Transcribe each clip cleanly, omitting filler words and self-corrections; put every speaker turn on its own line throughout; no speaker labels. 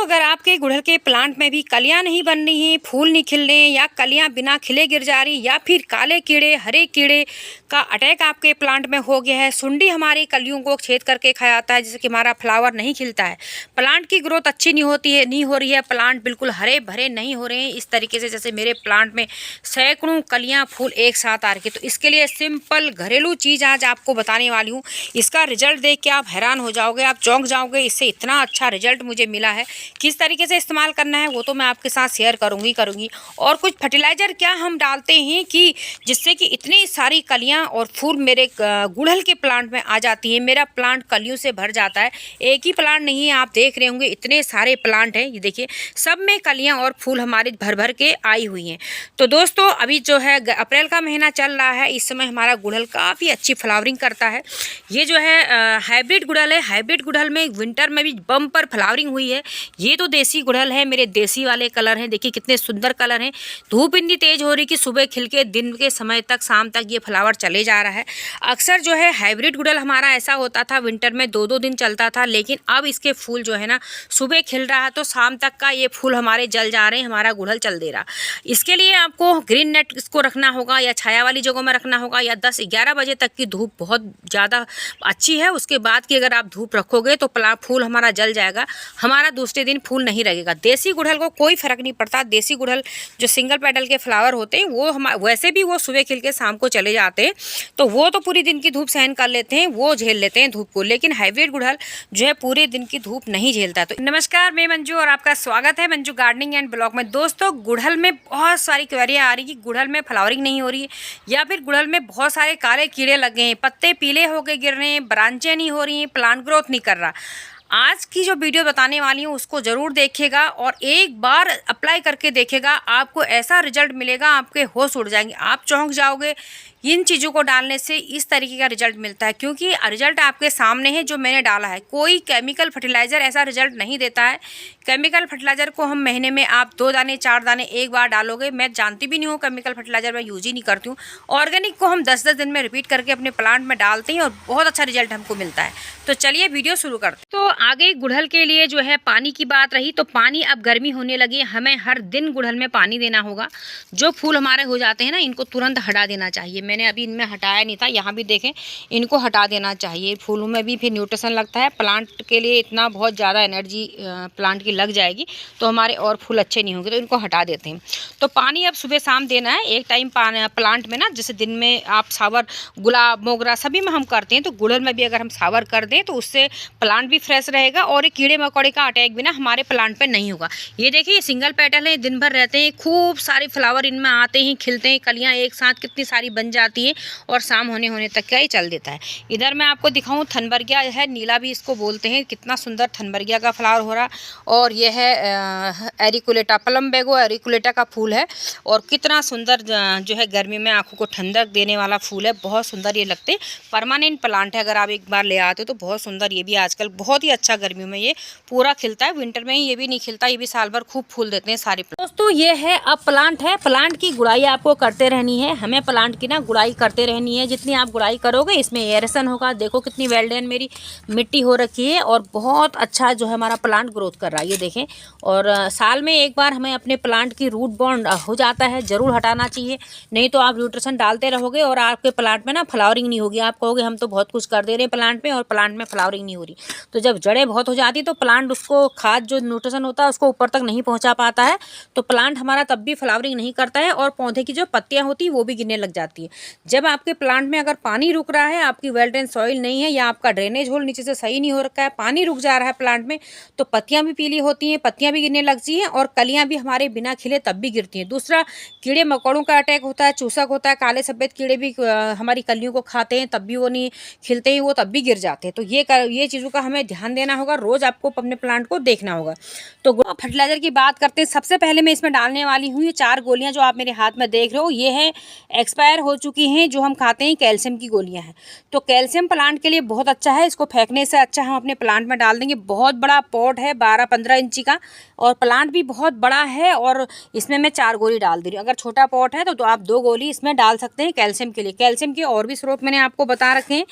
अगर आपके गुड़हल के प्लांट में भी कलियां नहीं बन रही हैं, फूल नहीं खिल रहे हैं या कलियां बिना खिले गिर जा रही या फिर काले कीड़े हरे कीड़े का अटैक आपके प्लांट में हो गया है, सुंडी हमारी कलियों को छेद करके खा जाता है जिससे कि हमारा फ्लावर नहीं खिलता है, प्लांट की ग्रोथ अच्छी नहीं हो रही है, प्लांट बिल्कुल हरे भरे नहीं हो रहे हैं इस तरीके से जैसे मेरे प्लांट में सैकड़ों कलियाँ फूल एक साथ आ रही। तो इसके लिए सिंपल घरेलू चीज़ आज आपको बताने वाली हूँ। इसका रिजल्ट देख के आप हैरान हो जाओगे, आप चौंक जाओगे, इससे इतना अच्छा रिजल्ट मुझे मिला है। किस तरीके से इस्तेमाल करना है वो तो मैं आपके साथ शेयर करूँगी। और कुछ फर्टिलाइज़र क्या हम डालते हैं कि जिससे कि इतनी सारी कलियाँ और फूल मेरे गुड़हल के प्लांट में आ जाती है, मेरा प्लांट कलियों से भर जाता है। एक ही प्लांट नहीं है, आप देख रहे होंगे इतने सारे प्लांट हैं, ये देखिए सब में कलियाँ और फूल हमारे भर भर के आई हुई हैं। तो दोस्तों अभी जो है अप्रैल का महीना चल रहा है, इस समय हमारा गुड़हल काफ़ी अच्छी फ्लावरिंग करता है। ये जो है हाइब्रिड गुड़हल है, हाइब्रिड गुड़हल में विंटर में भी बम्पर फ्लावरिंग हुई है। ये तो देसी गुड़हल है, मेरे देसी वाले कलर हैं, देखिए कितने सुंदर कलर हैं। धूप इतनी तेज़ हो रही कि सुबह खिल के दिन के समय तक शाम तक ये फ्लावर चले जा रहा है। अक्सर जो है हाइब्रिड गुड़हल हमारा ऐसा होता था विंटर में 2-2 दिन चलता था, लेकिन अब इसके फूल जो है ना सुबह खिल रहा है तो शाम तक का ये फूल हमारे जल जा रहे हैं, हमारा गुड़हल चल दे रहा। इसके लिए आपको ग्रीन नेट इसको रखना होगा या छाया वाली जगहों में रखना होगा, या 10-11 बजे तक की धूप बहुत ज़्यादा अच्छी है, उसके बाद की अगर आप धूप रखोगे तो फूल हमारा जल जाएगा, हमारा दूसरे दिन फूल नहीं लगेगा। देसी गुड़हल को कोई फ़र्क नहीं पड़ता, देसी गुड़हल जो सिंगल पेडल के फ्लावर होते हैं वो वैसे भी वो सुबह खिल के शाम को चले जाते हैं, तो वो तो पूरी दिन की धूप सहन कर लेते हैं, वो झेल लेते हैं धूप को, लेकिन हाइब्रिड गुड़हल जो है पूरे दिन की धूप नहीं झेलता। तो नमस्कार, मैं मंजू और आपका स्वागत है मंजू गार्डनिंग एंड ब्लॉग में। दोस्तों गुड़हल में बहुत सारी क्वेरियाँ आ रही कि गुड़हल में फ्लावरिंग नहीं हो रही है या फिर गुड़हल में बहुत सारे काले कीड़े लगे हैं, पत्ते पीले होके गिर रहे हैं, ब्रांचें नहीं हो रही हैं, प्लांट ग्रोथ नहीं कर रहा। आज की जो वीडियो बताने वाली हूँ उसको ज़रूर देखिएगा और एक बार अप्लाई करके देखिएगा, आपको ऐसा रिजल्ट मिलेगा, आपके होश उड़ जाएंगे, आप चौंक जाओगे। इन चीज़ों को डालने से इस तरीके का रिजल्ट मिलता है क्योंकि रिजल्ट आपके सामने है जो मैंने डाला है। कोई केमिकल फर्टिलाइज़र ऐसा रिजल्ट नहीं देता है। केमिकल फर्टिलाइज़र को हम महीने में आप 2 दाने 4 दाने एक बार डालोगे, मैं जानती भी नहीं हूँ केमिकल फर्टिलाइज़र, मैं यूज ही नहीं करती हूँ। ऑर्गेनिक को हम 10-10 दिन में रिपीट करके अपने प्लांट में डालते हैं और बहुत अच्छा रिजल्ट हमको मिलता है। तो चलिए वीडियो शुरू करते हैं। तो आगे गुड़हल के लिए जो है पानी की बात रही, तो पानी अब गर्मी होने लगी, हमें हर दिन गुड़हल में पानी देना होगा। जो फूल हमारे हो जाते हैं ना इनको तुरंत हटा देना चाहिए। मैंने अभी इनमें हटाया नहीं था, यहाँ भी देखें, इनको हटा देना चाहिए। फूलों में भी फिर न्यूट्रिशन लगता है, प्लांट के लिए इतना बहुत ज़्यादा एनर्जी प्लांट की लग जाएगी तो हमारे और फूल अच्छे नहीं होंगे, तो इनको हटा देते हैं। तो पानी अब सुबह शाम देना है, एक टाइम प्लांट में ना, जैसे दिन में आप शावर गुलाब मोगरा सभी में हम करते हैं, तो गुड़हल में भी अगर हम शावर कर दें तो उससे प्लांट भी फ्रेश रहेगा और एक कीड़े मकोड़े का अटैक भी ना हमारे प्लांट पे नहीं होगा। ये देखिए सिंगल पेटल है, दिन भर रहते हैं, खूब सारे फ्लावर इनमें आते हैं, खिलते हैं, कलियाँ एक साथ कितनी सारी बन जाती है और शाम होने तक का ही चल देता है। इधर मैं आपको दिखाऊं थनबर्गिया है, नीला भी इसको बोलते हैं, कितना सुंदर थनबर्गिया का फ्लावर हो रहा। और यह है एरिकुलेटा, प्लम्बेगो एरिकुलेटा का फूल है और कितना सुंदर जो है गर्मी में आंखों को ठंडक देने वाला फूल है, बहुत सुंदर ये लगते। परमानेंट प्लांट है, अगर आप एक बार ले आते हो तो बहुत सुंदर, ये भी आजकल बहुत ही अच्छा गर्मियों में ये पूरा खिलता है, विंटर में ये भी नहीं खिलता, ये भी साल भर खूब फूल देते हैं सारे। दोस्तों ये है अब प्लांट है, प्लांट की गुड़ाई आपको करते रहनी है, हमें प्लांट की ना गुड़ाई करते रहनी है। जितनी आप गुड़ाई करोगे इसमें एरेशन होगा। देखो कितनी वेल्डेन मेरी मिट्टी हो रखी है और बहुत अच्छा जो है हमारा प्लांट ग्रोथ कर रहा है, ये देखें। और साल में एक बार हमें अपने प्लांट की रूट बॉन्ड हो जाता है, ज़रूर हटाना चाहिए, नहीं तो आप न्यूट्रिशन डालते रहोगे और आपके प्लांट में ना फ्लावरिंग नहीं होगी। आप कहोगे हम तो बहुत कुछ कर दे रहे हैं प्लांट में और प्लांट में फ्लावरिंग नहीं हो रही। तो जब जड़ें बहुत हो जाती तो प्लांट उसको खाद जो न्यूट्रिशन होता है उसको ऊपर तक नहीं पहुँचा पाता है, तो प्लांट हमारा तब भी फ्लावरिंग नहीं करता है और पौधे की जो पत्तियाँ होती हैं वो भी गिरने लग जाती है। जब आपके प्लांट में अगर पानी रुक रहा है, आपकी वेल ड्रेन सॉइल नहीं है या आपका ड्रेनेज होल नीचे से सही नहीं हो रखा है, पानी रुक जा रहा है प्लांट में, तो पत्तियां भी पीली होती हैं, पत्तियां भी गिरने लगती हैं और कलियां भी हमारे बिना खिले तब भी गिरती हैं। दूसरा कीड़े मकोड़ों का अटैक होता है, चूसक होता है, काले सफ़ेद कीड़े भी हमारी कलियों को खाते हैं, तब भी वो नहीं खिलते हैं, वो तब भी गिर जाते हैं। तो ये चीज़ों का हमें ध्यान देना होगा, रोज़ आपको अपने प्लांट को देखना होगा। तो फर्टिलाइज़र की बात करते हैं, सबसे पहले मैं इसमें डालने वाली हूँ ये 4 गोलियाँ जो आप मेरे हाथ में देख रहे हो, ये है एक्सपायर हो चुकी हैं जो हम खाते हैं कैल्शियम की गोलियां हैं। तो कैल्शियम प्लांट के लिए बहुत अच्छा है, इसको फेंकने से अच्छा हम अपने प्लांट में डाल देंगे। बहुत बड़ा पॉट है 12-15 इंची का, और प्लांट भी बहुत बड़ा है, और इसमें मैं 4 गोली डाल दे रही हूँ। अगर छोटा पॉट है तो आप 2 गोली इसमें डाल सकते हैं कैल्शियम के लिए। कैल्शियम के और भी स्रोत मैंने आपको बता रखे हैं,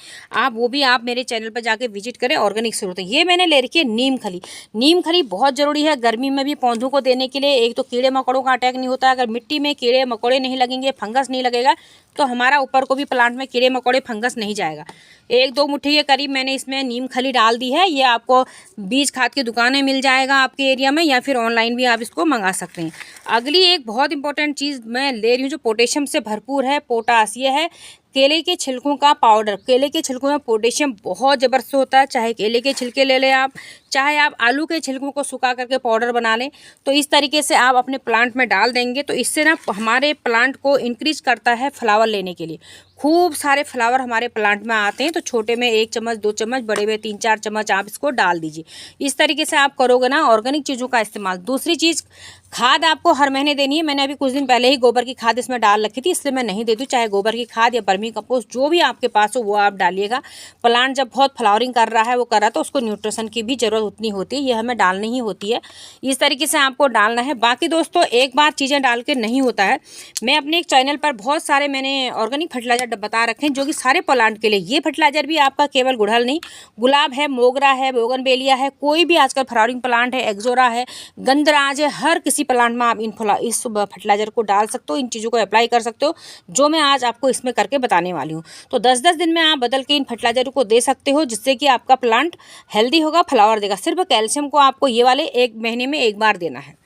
आप मेरे चैनल पर जाके विजिट करें। ऑर्गेनिक स्रोत है। ये मैंने ले रखी है नीम खली। नीम खली बहुत ज़रूरी है गर्मी में भी पौधों को देने के लिए। एक तो कीड़े मकोड़ों का अटैक नहीं होता है, अगर मिट्टी में कीड़े मकोड़े नहीं लगेंगे, फंगस नहीं लगेगा, तो हमारा ऊपर को भी प्लांट में कीड़े मकोड़े फंगस नहीं जाएगा। 1-2 मुट्ठी के करीब मैंने इसमें नीम खली डाल दी है। ये आपको बीज खाद की दुकानें मिल जाएगा आपके एरिया में, या फिर ऑनलाइन भी आप इसको मंगा सकते हैं। अगली एक बहुत इंपॉर्टेंट चीज़ मैं ले रही हूँ जो पोटेशियम से भरपूर है, पोटास। ये है केले के छिलकों का पाउडर। केले के छिलकों में पोटेशियम बहुत ज़बरदस्त होता है। चाहे केले के छिलके ले लें आप, चाहे आप आलू के छिलकों को सुखा करके पाउडर बना लें, तो इस तरीके से आप अपने प्लांट में डाल देंगे तो इससे ना हमारे प्लांट को इंक्रीज करता है फ्लावर लेने के लिए। खूब सारे फ्लावर हमारे प्लांट में आते हैं। तो छोटे में 1 चम्मच 2 चम्मच, बड़े में 3-4 चम्मच आप इसको डाल दीजिए। इस तरीके से आप करोगे ना ऑर्गेनिक चीज़ों का इस्तेमाल। दूसरी चीज़, खाद आपको हर महीने देनी है। मैंने अभी कुछ दिन पहले ही गोबर की खाद इसमें डाल रखी थी, इसलिए मैं नहीं देती हूँ। चाहे गोबर की खाद या वर्मी कंपोस्ट जो भी आपके पास हो वो आप डालिएगा। प्लांट जब बहुत फ्लावरिंग कर रहा है, वो कर रहा है, तो उसको न्यूट्रिशन की भी ज़रूरत उतनी होती है, ये हमें डालनी ही होती है। इस तरीके से आपको डालना है। बाकी दोस्तों एक बार चीज़ें डाल के नहीं होता है। मैं अपने एक चैनल पर बहुत सारे मैंने ऑर्गेनिक फर्टिलाइजर बता रखे हैं जो कि सारे प्लांट के लिए। ये फर्टिलाइजर भी आपका केवल गुड़हल नहीं, गुलाब है, मोगरा है, बोगनवेलिया है, कोई भी आजकल फ्लावरिंग प्लांट है, एक्सोरा है, गंधराज है, हर किसी प्लांट में आप इस फर्टिलाइजर को डाल सकते हो, इन चीज़ों को अप्लाई कर सकते हो जो मैं आज आपको इसमें करके बताने वाली हूँ। तो 10-10 दिन में आप बदल के इन फर्टिलाइजर को दे सकते हो, जिससे कि आपका प्लांट हेल्दी होगा, फ्लावर देगा। सिर्फ कैल्शियम को आपको ये वाले 1 महीने में 1 बार देना है।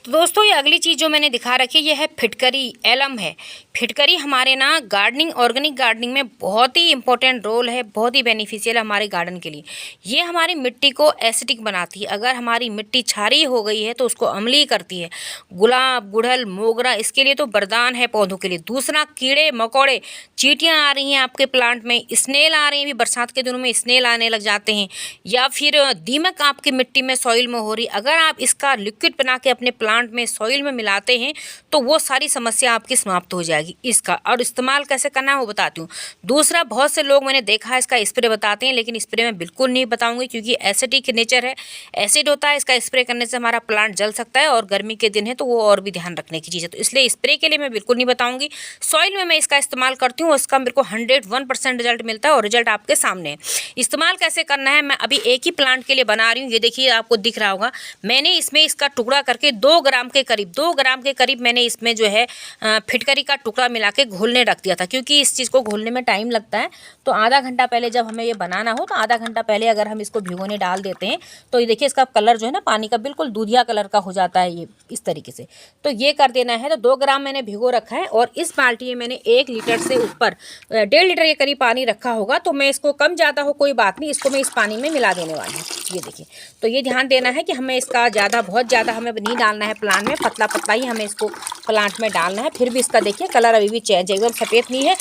तो दोस्तों ये अगली चीज़ जो मैंने दिखा रखी है ये है फिटकरी, एलम है। फिटकरी हमारे ना गार्डनिंग, ऑर्गेनिक गार्डनिंग में बहुत ही इंपॉर्टेंट रोल है, बहुत ही बेनिफिशियल है हमारे गार्डन के लिए। ये हमारी मिट्टी को एसिडिक बनाती है। अगर हमारी मिट्टी क्षारीय हो गई है तो उसको अम्लीय करती है। गुलाब, गुड़हल, मोगरा इसके लिए तो वरदान है पौधों के लिए। दूसरा, कीड़े मकोड़े, चींटियाँ आ रही हैं आपके प्लांट में, स्नेल आ रही हैं, अभी बरसात के दिनों में स्नेल आने लग जाते हैं, या फिर दीमक आपकी मिट्टी में, सॉइल में हो रही। अगर आप इसका लिक्विड बना के अपने प्लांट में, सॉइल में मिलाते हैं तो वो सारी समस्या आपकी समाप्त हो जाएगी। इसका और इस्तेमाल कैसे करना है वो बताती हूँ। दूसरा, बहुत से लोग मैंने देखा है इसका स्प्रे बताते हैं, लेकिन स्प्रे में बिल्कुल नहीं बताऊंगी क्योंकि एसिडिक नेचर है, एसिड होता है। इसका स्प्रे करने से हमारा प्लांट जल सकता है, और गर्मी के दिन है तो वो और भी ध्यान रखने की चीज़ है। तो इसलिए स्प्रे के लिए मैं बिल्कुल नहीं बताऊंगी। सॉइल में मैं इसका इस्तेमाल करती हूँ, इसका मेरे को 101% रिजल्ट मिलता है, और रिजल्ट आपके सामने है। इस्तेमाल कैसे करना है मैं अभी एक ही प्लांट के लिए बना रही हूँ। ये देखिए, आपको दिख रहा होगा, मैंने इसमें इसका टुकड़ा करके 2 ग्राम के करीब मैंने इसमें जो है फिटकरी का टुकड़ा मिला के घोलने रख दिया था, क्योंकि इस चीज़ को घोलने में टाइम लगता है। तो आधा घंटा पहले जब हमें ये बनाना हो तो आधा घंटा पहले अगर हम इसको भिगोने डाल देते हैं तो ये देखिए इसका कलर जो है ना पानी का बिल्कुल दूधिया कलर का हो जाता है, ये इस तरीके से। तो ये कर देना है। तो 2 ग्राम मैंने भिगो रखा है, और इस बाल्टी में मैंने 1 लीटर से ऊपर 1.5 लीटर के करीब पानी रखा होगा। तो मैं इसको कम ज़्यादा हो कोई बात नहीं, इसको मैं इस पानी में मिला देने वाली हूँ। ये देखिए, तो ये ध्यान देना है कि हमें इसका बहुत ज़्यादा हमें नहीं डालना है प्लांट में, पतला पतला ही हमें इसको प्लांट में डालना है। फिर भी इसका देखिए कलर अभी भी चेंज, एकदम सफ़ेद नहीं है,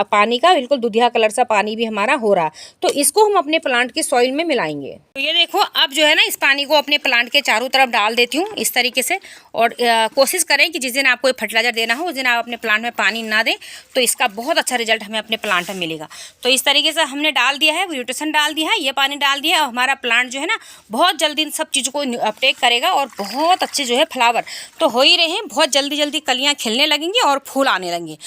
पानी का बिल्कुल दूधिया कलर सा पानी भी हमारा हो रहा। तो इसको हम अपने प्लांट के सॉइल में मिलाएंगे। तो ये देखो, अब जो है ना इस पानी को अपने प्लांट के चारों तरफ डाल देती हूँ इस तरीके से। और कोशिश करें कि जिस दिन आपको फर्टिलाइजर देना हो उस दिन आप अपने प्लांट में पानी ना दें, तो इसका बहुत अच्छा रिजल्ट हमें अपने प्लांट में मिलेगा। तो इस तरीके से हमने डाल दिया है, न्यूट्रिशन डाल दिया है, ये पानी डाल दिया है, और हमारा प्लांट जो है ना बहुत जल्दी इन सब चीज़ों को अपटेक करेगा, और बहुत अच्छे जो है फ्लावर तो हो ही रहे हैं। बहुत जल्दी कलियाँ खिलने लगेंगी और फूल आने लगेंगे।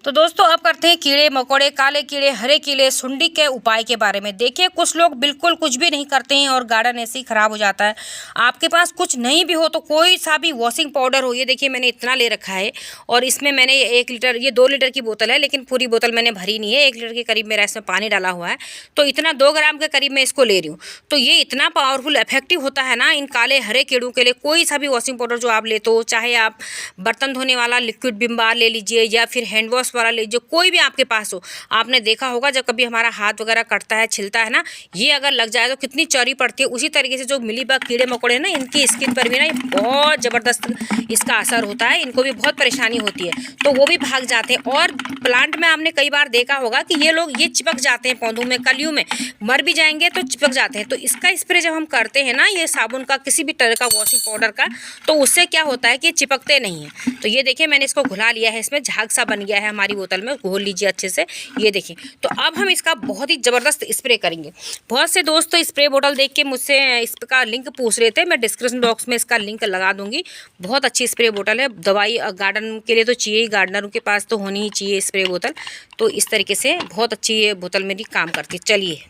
तो दोस्तों अब करते हैं कीड़े मकोड़े, काले कीड़े, हरे कीड़े, सुंडी के उपाय के बारे में। देखिए, कुछ लोग बिल्कुल कुछ भी नहीं करते हैं और गार्डन ऐसे ही ख़राब हो जाता है। आपके पास कुछ नहीं भी हो तो कोई सा भी वॉशिंग पाउडर हो, ये देखिए मैंने इतना ले रखा है, और इसमें मैंने 1 लीटर, ये 2 लीटर की बोतल है, लेकिन पूरी बोतल मैंने भरी नहीं है, 1 लीटर के करीब मेरा इसमें पानी डाला हुआ है। तो इतना 2 ग्राम के करीब मैं इसको ले रही हूँ। तो ये इतना पावरफुल इफेक्टिव होता है ना इन काले हरे कीड़ों के लिए। कोई सा भी वॉशिंग पाउडर जो आप लेते हो, चाहे आप बर्तन धोने वाला लिक्विड विम बार ले लीजिए, या फिर हैंड वॉश वाला ले लीजिए, कोई भी आपके पास हो। आपने देखा होगा जब कभी हमारा हाथ वगैरह कटता है, छिलता है ना, ये अगर लग जाए तो कितनी चौड़ी पड़ती है। उसी तरीके से जो मिलीबग कीड़े मकोड़े हैं ना, इनकी स्किन पर भी ना बहुत ज़बरदस्त इसका असर होता है, इनको भी बहुत परेशानी होती है, तो वो भी भाग जाते हैं। और प्लांट में आपने कई बार देखा होगा कि ये लोग ये चिपक जाते हैं पौधों में, कलियों में मर भी जाएंगे तो चिपक जाते हैं। तो इसका स्प्रे जब हम करते हैं ना, ये साबुन का, किसी भी तरह का वॉशिंग पाउडर का, तो उससे क्या होता है कि चिपकते नहीं है। तो ये देखिए मैंने इसको घुला लिया है, इसमें झाग सा बन गया है हमारी बोतल में, घोल लीजिए अच्छे से। ये देखिए, तो अब हम इसका बहुत ही ज़बरदस्त स्प्रे करेंगे। बहुत से दोस्त तो स्प्रे बोतल देख के मुझसे इसका लिंक पूछ रहे थे, मैं डिस्क्रिप्शन बॉक्स में इसका लिंक लगा दूंगी। बहुत अच्छी स्प्रे बोतल है, दवाई गार्डन के लिए तो चाहिए ही, गार्डनरों के पास तो होनी ही चाहिए स्प्रे बोतल। तो इस तरीके से बहुत अच्छी ये बोतल मेरी काम करती है। चलिए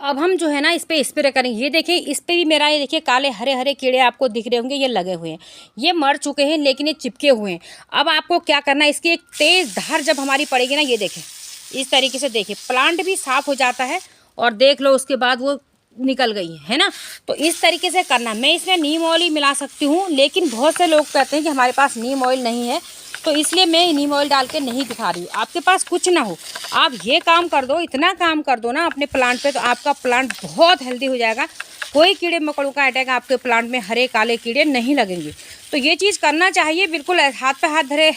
अब हम जो है ना इस पर स्प्रे करेंगे। ये देखिए, इस पर भी मेरा ये देखिए काले हरे हरे कीड़े आपको दिख रहे होंगे, ये लगे हुए हैं, ये मर चुके हैं लेकिन ये चिपके हुए हैं। अब आपको क्या करना है, इसकी एक तेज़ धार जब हमारी पड़ेगी ना, ये देखें इस तरीके से, देखिए प्लांट भी साफ़ हो जाता है और देख लो उसके बाद वो निकल गई है ना। तो इस तरीके से करना। मैं इसमें नीम ऑयल ही मिला सकती हूँ, लेकिन बहुत से लोग कहते हैं कि हमारे पास नीम ऑयल नहीं है, तो इसलिए मैं नीम ऑयल डाल के नहीं दिखा रही हूँ। आपके पास कुछ ना हो, आप ये काम कर दो, इतना काम कर दो ना अपने प्लांट पे, तो आपका प्लांट बहुत हेल्दी हो जाएगा। कोई कीड़े मकोड़ों का अटैक आपके प्लांट में, हरे काले कीड़े नहीं लगेंगे। तो ये चीज़ करना चाहिए। बिल्कुल हाथ पे हाथ धरे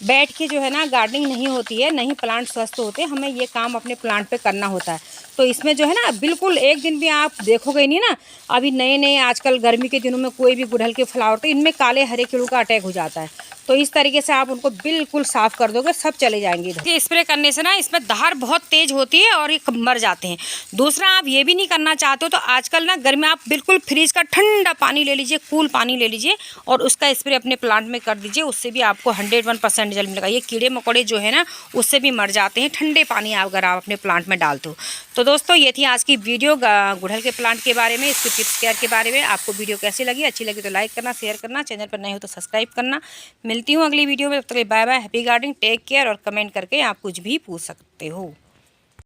बैठ के जो है ना गार्डनिंग नहीं होती है, नहीं प्लांट स्वस्थ होते। हमें ये काम अपने प्लांट पे करना होता है। तो इसमें जो है ना बिल्कुल एक दिन भी आप देखोगे नहीं ना, अभी नए नए आजकल गर्मी के दिनों में कोई भी गुड़हल के फ्लावर, तो इनमें काले हरे कीड़ों का अटैक हो जाता है। तो इस तरीके से आप उनको बिल्कुल साफ़ कर दोगे, सब चले जाएंगे इधर। ये स्प्रे करने से ना इसमें धार बहुत तेज़ होती है और ये मर जाते हैं। दूसरा, आप ये भी नहीं करना चाहते हो तो आजकल ना गर्मी, आप बिल्कुल फ्रिज का ठंडा पानी ले लीजिए, कूल पानी ले लीजिए और उसका स्प्रे अपने प्लांट में कर दीजिए। उससे भी आपको 101% रिजल्ट मिलेगा। ये कीड़े मकोड़े जो है ना उससे भी मर जाते हैं, ठंडे पानी अगर आप अपने प्लांट में डालते हो। तो दोस्तों ये थी आज की वीडियो गुड़हल के प्लांट के बारे में, इसके टिप्स केयर के बारे में। आपको वीडियो कैसी लगी, अच्छी लगी तो लाइक करना, शेयर करना, चैनल पर नए हो तो सब्सक्राइब करना। मिलती हूँ अगली वीडियो में, तब तक bye bye, happy gardening, take care. और कमेंट करके आप कुछ भी पूछ सकते हो।